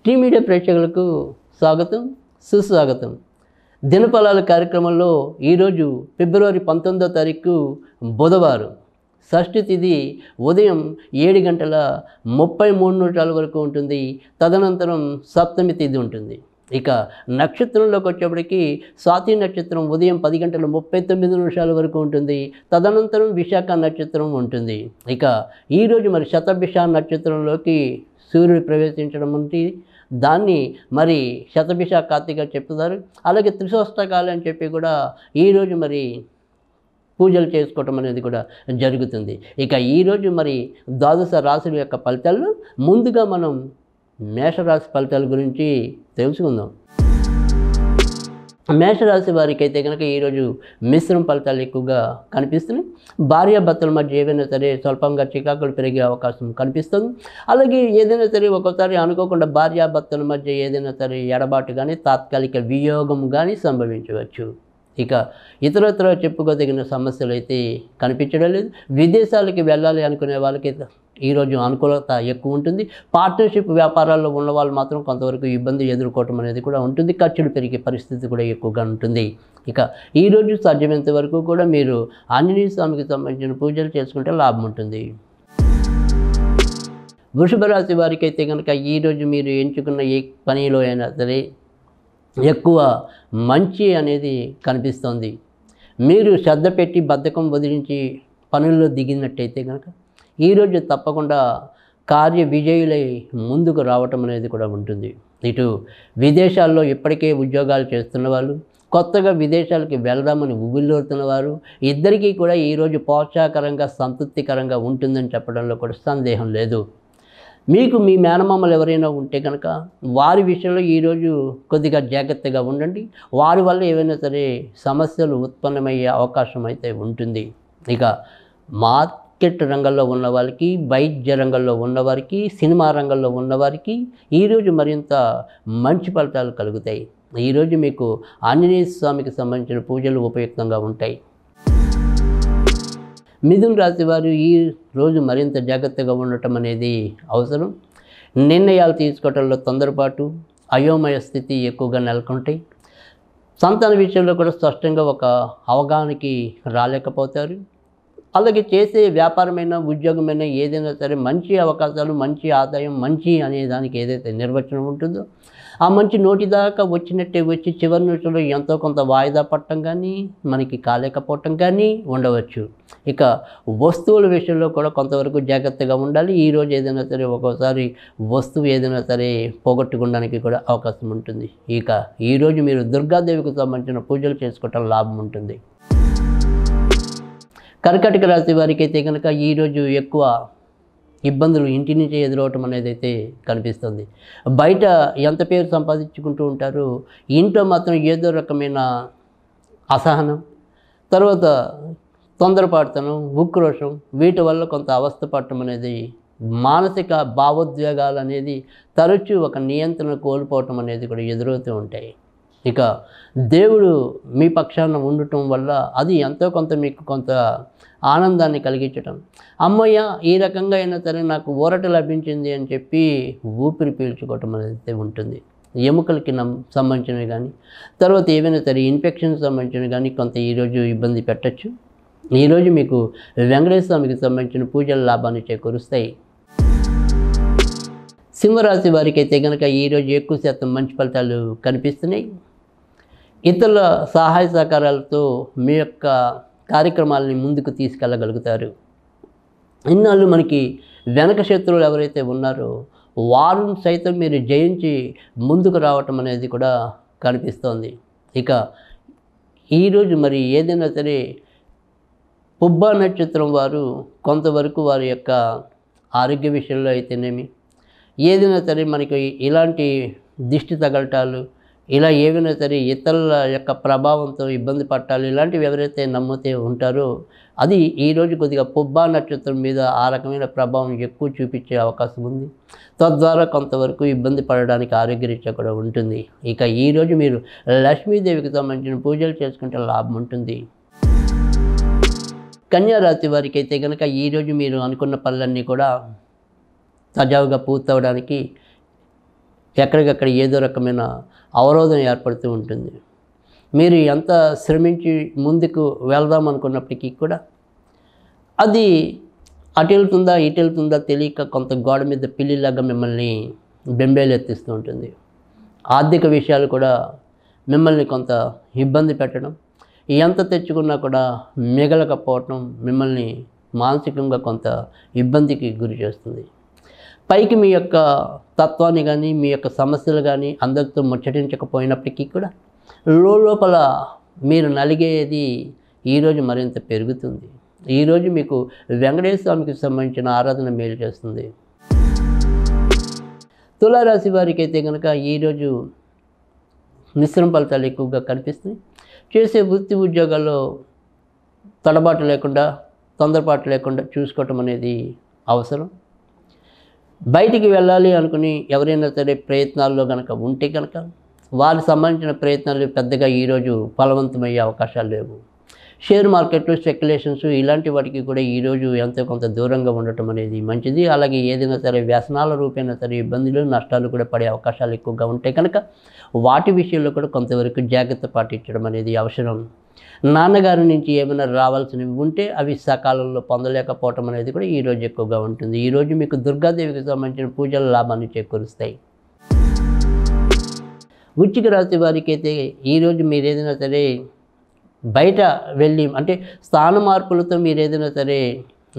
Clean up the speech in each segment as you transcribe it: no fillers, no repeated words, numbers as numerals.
Tea media ప్రేక్షకులకు స్వాగతం, సుస్వాగతం. దినఫలాల కార్యక్రమంలో ఈరోజు ఫిబ్రవరి 19వ తారీఖు బుధవారం, షష్ఠి తిథి ఉదయం 7:33 వరకు ఉంటుంది. తదనంతరం సప్తమి తిథి ఉంటుంది. ఇక నక్షత్రంలోకి వచ్చేప్పటికి స్వాతి నక్షత్రం ఉదయం 10:39 వరకు ఉంటుంది. తదనంతరం విశాఖ నక్షత్రం ఉంటుంది. ఇక ఈరోజు మరి శతభిష నక్షత్రంలోకి సూర్యుడు ప్రవేశించడం ఉంది. దాన్ని మరి శతభిష కార్తీక చెప్తున్నారు. అలాగే త్రిశోష్టకాలు అని చెప్పి కూడా ఈరోజు మరి పూజలు చేసుకోవటం అనేది కూడా జరుగుతుంది. ఇక ఈరోజు మరి ద్వాదశ రాశుల యొక్క ఫలితాల్లో ముందుగా మనం మేషరాశి ఫలితాల గురించి తెలుసుకుందాం. మేషరాశి వారికి అయితే కనుక ఈరోజు మిశ్రమ ఫలితాలు ఎక్కువగా కనిపిస్తున్నాయి. భార్యాభర్తల మధ్య ఏదైనా సరే స్వల్పంగా చికాకులు పెరిగే అవకాశం కనిపిస్తుంది. అలాగే ఏదైనా సరే ఒక్కోసారి అనుకోకుండా భార్యాభర్తల మధ్య ఏదైనా సరే ఎడబాటు కానీ తాత్కాలిక వియోగం కానీ సంభవించవచ్చు. ఇక ఇతరత్ర చెప్పుకోదగిన సమస్యలు అయితే కనిపించడం లేదు. విదేశాలకి వెళ్ళాలి అనుకునే వాళ్ళకి ఈరోజు అనుకూలత ఎక్కువ ఉంటుంది. పార్ట్నర్షిప్ వ్యాపారాల్లో ఉన్న వాళ్ళు మాత్రం కొంతవరకు ఇబ్బంది ఎదుర్కోవటం అనేది కూడా ఉంటుంది. ఖర్చులు పెరిగే పరిస్థితి కూడా ఎక్కువగా ఉంటుంది. ఇక ఈరోజు సాధ్యమైనంత వరకు కూడా మీరు ఆంజనేయ స్వామికి సంబంధించిన పూజలు చేసుకుంటే లాభం ఉంటుంది. వృషభ రాశి వారికి అయితే కనుక ఈరోజు మీరు ఎంచుకున్న ఏ పనిలో అయినా సరే ఎక్కువ మంచి అనేది కనిపిస్తుంది. మీరు శ్రద్ధ పెట్టి బద్ధకం వదిలించి పనుల్లో దిగినట్టయితే కనుక ఈరోజు తప్పకుండా కార్య విజయులై ముందుకు రావటం అనేది కూడా ఉంటుంది. ఇటు విదేశాల్లో ఇప్పటికే ఉద్యోగాలు చేస్తున్న వాళ్ళు, కొత్తగా విదేశాలకి వెళ్దామని ఉవ్విల్లుతున్న వారు, ఇద్దరికీ కూడా ఈరోజు ప్రోత్సాహకరంగా సంతృప్తికరంగా ఉంటుందని చెప్పడంలో కూడా సందేహం లేదు. మీకు మీ మేనమామలు ఎవరైనా ఉంటే కనుక వారి విషయంలో ఈరోజు కొద్దిగా జాగ్రత్తగా ఉండండి. వారి వల్ల ఏవైనా సరే సమస్యలు ఉత్పన్నమయ్యే అవకాశం అయితే ఉంటుంది. ఇక మార్కెట్ రంగంలో ఉన్న వాళ్ళకి, వైద్య రంగంలో ఉన్నవారికి, సినిమా రంగంలో ఉన్నవారికి ఈరోజు మరింత మంచి ఫలితాలు కలుగుతాయి. ఈరోజు మీకు ఆంజనేయ స్వామికి సంబంధించిన పూజలు ఉపయుక్తంగా ఉంటాయి. మిథున రాశి వారు ఈ రోజు మరింత జాగ్రత్తగా ఉండటం అనేది అవసరం. నిర్ణయాలు తీసుకోవడంలో తొందరపాటు, అయోమయ స్థితి ఎక్కువగా నెలకొంటాయి. సంతాన విషయంలో కూడా స్పష్టంగా ఒక అవగాహనకి రాలేకపోతారు. అలాగే చేసే వ్యాపారమైనా ఉద్యోగమైనా ఏదైనా సరే మంచి అవకాశాలు, మంచి ఆదాయం, మంచి అనే దానికి ఏదైతే నిర్వచనం ఉంటుందో ఆ మంచి నోటి దాకా వచ్చినట్టే వచ్చి చివరి నిమిషంలో ఎంతో కొంత వాయిదా పట్టడం కానీ, మనకి కాలేకపోవటం కానీ ఉండవచ్చు. ఇక వస్తువుల విషయంలో కూడా కొంతవరకు జాగ్రత్తగా ఉండాలి. ఈరోజు ఏదైనా సరే ఒక్కోసారి వస్తువు ఏదైనా సరే పోగొట్టుకోవడానికి కూడా అవకాశం ఉంటుంది. ఇక ఈరోజు మీరు దుర్గాదేవికి సంబంధించిన పూజలు చేసుకోవటం లాభం ఉంటుంది. కర్కాటక రాశి వారికి అయితే కనుక ఈరోజు ఎక్కువ ఇబ్బందులు ఇంటి నుంచి ఎదురవటం అనేది అయితే కనిపిస్తుంది. బయట ఎంత పేరు సంపాదించుకుంటూ ఉంటారో ఇంట్లో మాత్రం ఏదో రకమైన అసహనం, తర్వాత తొందరపాటుతనం, ఉక్రోషం, వీటి వల్ల కొంత అవస్థ పడటం అనేది, మానసిక భావోద్వేగాలు అనేది తరచూ ఒక నియంత్రణ కోల్పోవటం అనేది కూడా ఎదురవుతూ ఉంటాయి. ఇక దేవుడు మీ పక్షాన ఉండటం వల్ల అది ఎంతో కొంత మీకు కొంత ఆనందాన్ని కలిగించటం, అమ్మయ్య ఈ రకంగా అయినా సరే నాకు ఊరట లభించింది అని చెప్పి ఊపిరి పీల్చుకోవటం అనేది ఉంటుంది. ఎముకలకి సంబంధించినవి కానీ, తర్వాత ఏవైనా సరే ఇన్ఫెక్షన్కి సంబంధించినవి కానీ కొంత ఈరోజు ఇబ్బంది పెట్టచ్చు. ఈరోజు మీకు వెంకటేశ్వర స్వామికి సంబంధించిన పూజల లాభాన్ని చేకూరుస్తాయి. సింహరాశి వారికి అయితే కనుక ఈరోజు ఎక్కువ శాతం మంచి ఫలితాలు కనిపిస్తున్నాయి. ఇతరుల సహాయ సహకారాలతో మీ యొక్క కార్యక్రమాలని ముందుకు తీసుకెళ్ళగలుగుతారు. ఇన్నాళ్ళు మనకి వెనక శత్రువులు ఎవరైతే ఉన్నారో వారిని సైతం మీరు జయించి ముందుకు రావటం అనేది కూడా కనిపిస్తోంది. ఇక ఈరోజు మరి ఏదైనా సరే పుబ్బా నక్షత్రం వారు కొంతవరకు వారి యొక్క ఆరోగ్య విషయంలో అయితేనేమి, ఏదైనా సరే మనకి ఇలాంటి దిష్టి తగలటాలు, ఇలా ఏవైనా సరే ఇతరుల యొక్క ప్రభావంతో ఇబ్బంది పట్టాలి, ఇలాంటివి ఎవరైతే నమ్మితే ఉంటారో అది ఈరోజు కొద్దిగా పుబ్బా నక్షత్రం మీద ఆ రకమైన ప్రభావం ఎక్కువ చూపించే అవకాశం ఉంది. తద్వారా కొంతవరకు ఇబ్బంది పడడానికి ఆరోగ్యరీత్యా కూడా ఉంటుంది. ఇక ఈరోజు మీరు లక్ష్మీదేవికి సంబంధించిన పూజలు చేసుకుంటే లాభం ఉంటుంది. కన్యా రాశి వారికి అయితే కనుక ఈరోజు మీరు అనుకున్న పనులన్నీ కూడా సజావుగా పూర్తవడానికి ఎక్కడికక్కడ ఏదో రకమైన అవరోధం ఏర్పడుతూ ఉంటుంది. మీరు ఎంత శ్రమించి ముందుకు వెళ్దాం అనుకున్నప్పటికీ కూడా అది అటు వెళ్తుందా ఇటు వెళ్తుందా తెలియక కొంత గోడ మీద పిల్లిలాగా మిమ్మల్ని బెంబేలెత్తిస్తూ ఉంటుంది. ఆర్థిక విషయాలు కూడా మిమ్మల్ని కొంత ఇబ్బంది పెట్టడం, ఎంత తెచ్చుకున్నా కూడా మిగలకపోవటం మిమ్మల్ని మానసికంగా కొంత ఇబ్బందికి గురి చేస్తుంది. పైకి మీ యొక్క తత్వాన్ని కానీ మీ యొక్క సమస్యలు కానీ అందరితో ముచ్చటించకపోయినప్పటికీ కూడా లోపల మీరు నలిగేది ఈరోజు మరింత పెరుగుతుంది. ఈరోజు మీకు వెంకటేశ్వర స్వామికి సంబంధించిన ఆరాధన మేలు చేస్తుంది. తులారాశి వారికి అయితే కనుక ఈరోజు మిశ్రమ ఫలితాలు ఎక్కువగా కనిపిస్తుంది. చేసే వృత్తి ఉద్యోగాల్లో తడబాటు లేకుండా తొందరపాటు లేకుండా చూసుకోవటం అనేది అవసరం. బయటికి వెళ్ళాలి అనుకుని ఎవరైనా సరే ప్రయత్నాల్లో కనుక ఉంటే కనుక వారికి సంబంధించిన ప్రయత్నాలు పెద్దగా ఈరోజు ఫలవంతమయ్యే అవకాశాలు లేవు. షేర్ మార్కెట్లు స్పెక్యులేషన్స్ ఇలాంటి వాటికి కూడా ఈరోజు ఎంతో కొంత దూరంగా ఉండటం అనేది మంచిది. అలాగే ఏదైనా సరే వ్యసనాల రూపేణా సరే ఇబ్బందులు నష్టాలు కూడా పడే అవకాశాలు ఎక్కువగా ఉంటాయి కనుక వాటి విషయంలో కూడా కొంతవరకు జాగ్రత్త పాటించడం అనేది అవసరం. నాన్నగారి నుంచి ఏమైనా రావాల్సినవి ఉంటే అవి సకాలంలో పొందలేకపోవటం అనేది కూడా ఈరోజు ఎక్కువగా ఉంటుంది. ఈరోజు మీకు దుర్గాదేవికి సంబంధించిన పూజల లాభాన్ని చేకూరుస్తాయి. వృశ్చిక రాశి వారికి అయితే ఈరోజు మీరు ఏదైనా సరే బయట వెళ్ళి అంటే స్థాన మార్పులతో మీరు ఏదైనా సరే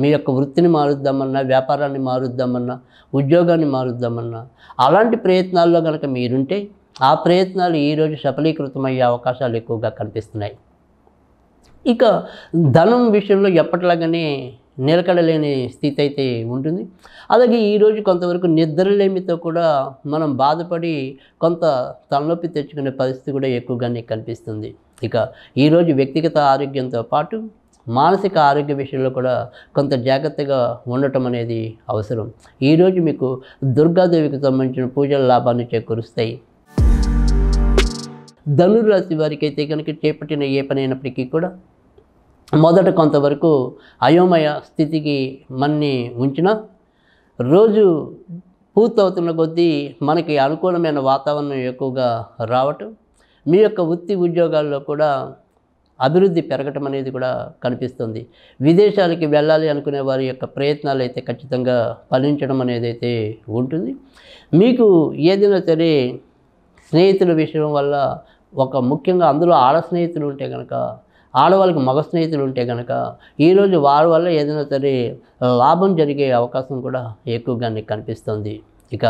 మీ యొక్క వృత్తిని మారుద్దామన్నా, వ్యాపారాన్ని మారుద్దామన్నా, ఉద్యోగాన్ని మారుద్దామన్నా అలాంటి ప్రయత్నాల్లో కనుక మీరుంటే ఆ ప్రయత్నాలు ఈరోజు సఫలీకృతమయ్యే అవకాశాలు ఎక్కువగా కనిపిస్తున్నాయి. ఇక ధనం విషయంలో ఎప్పటిలాగానే నిలకడలేని స్థితి అయితే ఉంటుంది. అలాగే ఈరోజు కొంతవరకు నిద్రలేమితో కూడా మనం బాధపడి కొంత తలనొప్పి తెచ్చుకునే పరిస్థితి కూడా ఎక్కువగానే కనిపిస్తుంది. ఇక ఈరోజు వ్యక్తిగత ఆరోగ్యంతో పాటు మానసిక ఆరోగ్య విషయంలో కూడా కొంత జాగ్రత్తగా ఉండటం అనేది అవసరం. ఈరోజు మీకు దుర్గాదేవికి సంబంధించిన పూజల లాభాన్ని చేకూరుస్తాయి. ధనుర్రాశి వారికి అయితే కనుక చేపట్టిన ఏ పని అయినప్పటికీ కూడా మొదట కొంతవరకు అయోమయ స్థితికి మన్ని ఉంచిన రోజు పూర్తవుతున్న కొద్దీ మనకి అనుకూలమైన వాతావరణం ఎక్కువగా రావటం, మీ యొక్క వృత్తి ఉద్యోగాల్లో కూడా అభివృద్ధి పెరగటం అనేది కూడా కనిపిస్తుంది. విదేశాలకి వెళ్ళాలి అనుకునే వారి యొక్క ప్రయత్నాలు అయితే ఖచ్చితంగా ఫలించడం అనేది అయితే ఉంటుంది. మీకు ఏదైనా సరే స్నేహితుల విషయం వల్ల ముఖ్యంగా అందులో ఆడ స్నేహితులు ఉంటే కనుక, ఆడవాళ్ళకి మగ స్నేహితులు ఉంటే కనుక ఈరోజు వారి వల్ల ఏదైనా సరే లాభం జరిగే అవకాశం కూడా ఎక్కువగానే కనిపిస్తుంది. ఇక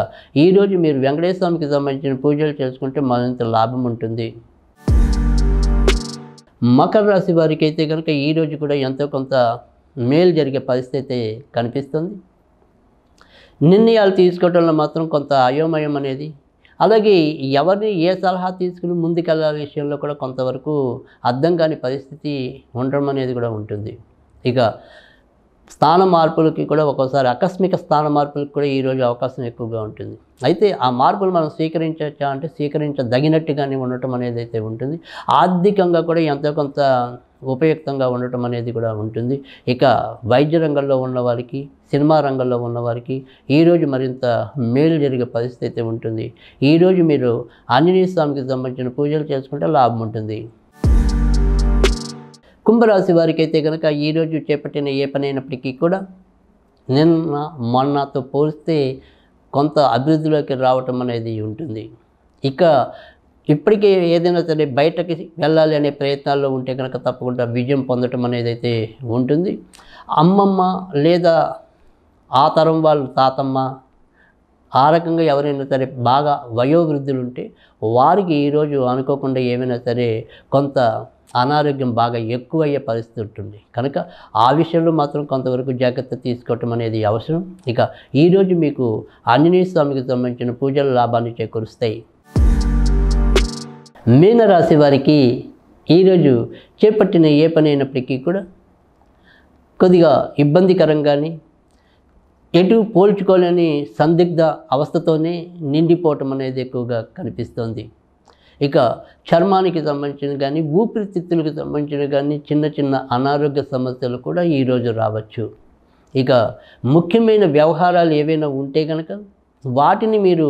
ఈరోజు మీరు వెంకటేశ్వర స్వామికి సంబంధించిన పూజలు చేసుకుంటే మరింత లాభం ఉంటుంది. మకర రాశి వారికి అయితే కనుక ఈరోజు కూడా ఎంతో కొంత మేలు జరిగే పరిస్థితి కనిపిస్తుంది. నిర్ణయాలు తీసుకోవడంలో మాత్రం కొంత అయోమయం అనేది, అలాగే ఎవరిని ఏ సలహా తీసుకుని ముందుకెళ్ళాలి విషయంలో కూడా కొంతవరకు అర్థం కాని పరిస్థితి ఉండడం అనేది కూడా ఉంటుంది. ఇక స్థాన మార్పులకి కూడా ఒక్కోసారి ఆకస్మిక స్థాన మార్పులకు కూడా ఈరోజు అవకాశం ఎక్కువగా ఉంటుంది. అయితే ఆ మార్పులు మనం స్వీకరించవచ్చా అంటే స్వీకరించదగినట్టుగానే ఉండటం అనేది అయితే ఉంటుంది. ఆర్థికంగా కూడా ఎంతో కొంత ఉపయుక్తంగా ఉండటం అనేది కూడా ఉంటుంది. ఇక వైద్య రంగంలో ఉన్నవారికి, సినిమా రంగంలో ఉన్నవారికి ఈరోజు మరింత మేలు జరిగే పరిస్థితి అయితే ఉంటుంది. ఈరోజు మీరు ఆంజనేయ స్వామికి సంబంధించిన పూజలు చేసుకుంటే లాభం ఉంటుంది. కుంభరాశి వారికి అయితే కనుక ఈరోజు చేపట్టిన ఏ పని అయినప్పటికీ కూడా నిన్న మొన్నతో పోలిస్తే కొంత అభివృద్ధిలోకి రావటం అనేది ఉంటుంది. ఇక ఇప్పటికే ఏదైనా సరే బయటకి వెళ్ళాలి అనే ప్రయత్నాల్లో ఉంటే కనుక తప్పకుండా విజయం పొందటం అనేది అయితే ఉంటుంది. అమ్మమ్మ లేదా ఆ తరం వాళ్ళు తాతమ్మ ఆ రకంగా ఎవరైనా సరే బాగా వయోవృద్ధులు ఉంటే వారికి ఈరోజు అనుకోకుండా ఏమైనా సరే కొంత అనారోగ్యం బాగా ఎక్కువయ్యే పరిస్థితి ఉంటుంది కనుక ఆ విషయంలో మాత్రం కొంతవరకు జాగ్రత్త తీసుకోవటం అనేది అవసరం. ఇక ఈరోజు మీకు ఆంజనేయ స్వామికి సంబంధించిన పూజల లాభాన్ని చేకూరుస్తాయి. మీనరాశి వారికి ఈరోజు చేపట్టిన ఏ పని అయినప్పటికీ కూడా కొద్దిగా ఇబ్బందికరంగానే ఎటు పోల్చుకోలేని సందిగ్ధ అవస్థతోనే నిండిపోవటం అనేది ఎక్కువగా కనిపిస్తోంది. ఇక చర్మానికి సంబంధించిన కానీ ఊపిరితిత్తులకు సంబంధించిన కానీ చిన్న చిన్న అనారోగ్య సమస్యలు కూడా ఈరోజు రావచ్చు. ఇక ముఖ్యమైన వ్యవహారాలు ఏవైనా ఉంటే కనుక వాటిని మీరు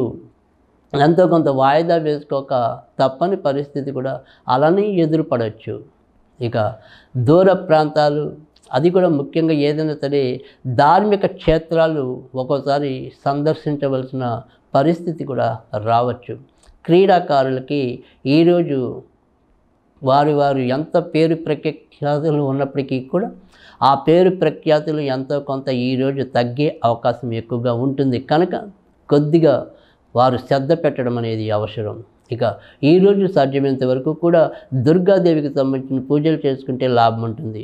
ఎంతో కొంత వాయిదా వేసుకోక తప్పని పరిస్థితి కూడా అలానే ఎదురుపడవచ్చు. ఇక దూర ప్రాంతాలు, అది కూడా ముఖ్యంగా ఏదైనా సరే ధార్మిక క్షేత్రాలు ఒక్కోసారి సందర్శించవలసిన పరిస్థితి కూడా రావచ్చు. క్రీడాకారులకి ఈరోజు వారు ఎంత పేరు ప్రఖ్యాతులు ఉన్నప్పటికీ కూడా ఆ పేరు ప్రఖ్యాతులు ఎంతో కొంత ఈరోజు తగ్గే అవకాశం ఎక్కువగా ఉంటుంది. కనుక కొద్దిగా వారు శ్రద్ధ పెట్టడం అనేది అవసరం. ఇక ఈరోజు సాధ్యమైనంత వరకు కూడా దుర్గాదేవికి సంబంధించిన పూజలు చేసుకుంటే లాభం ఉంటుంది.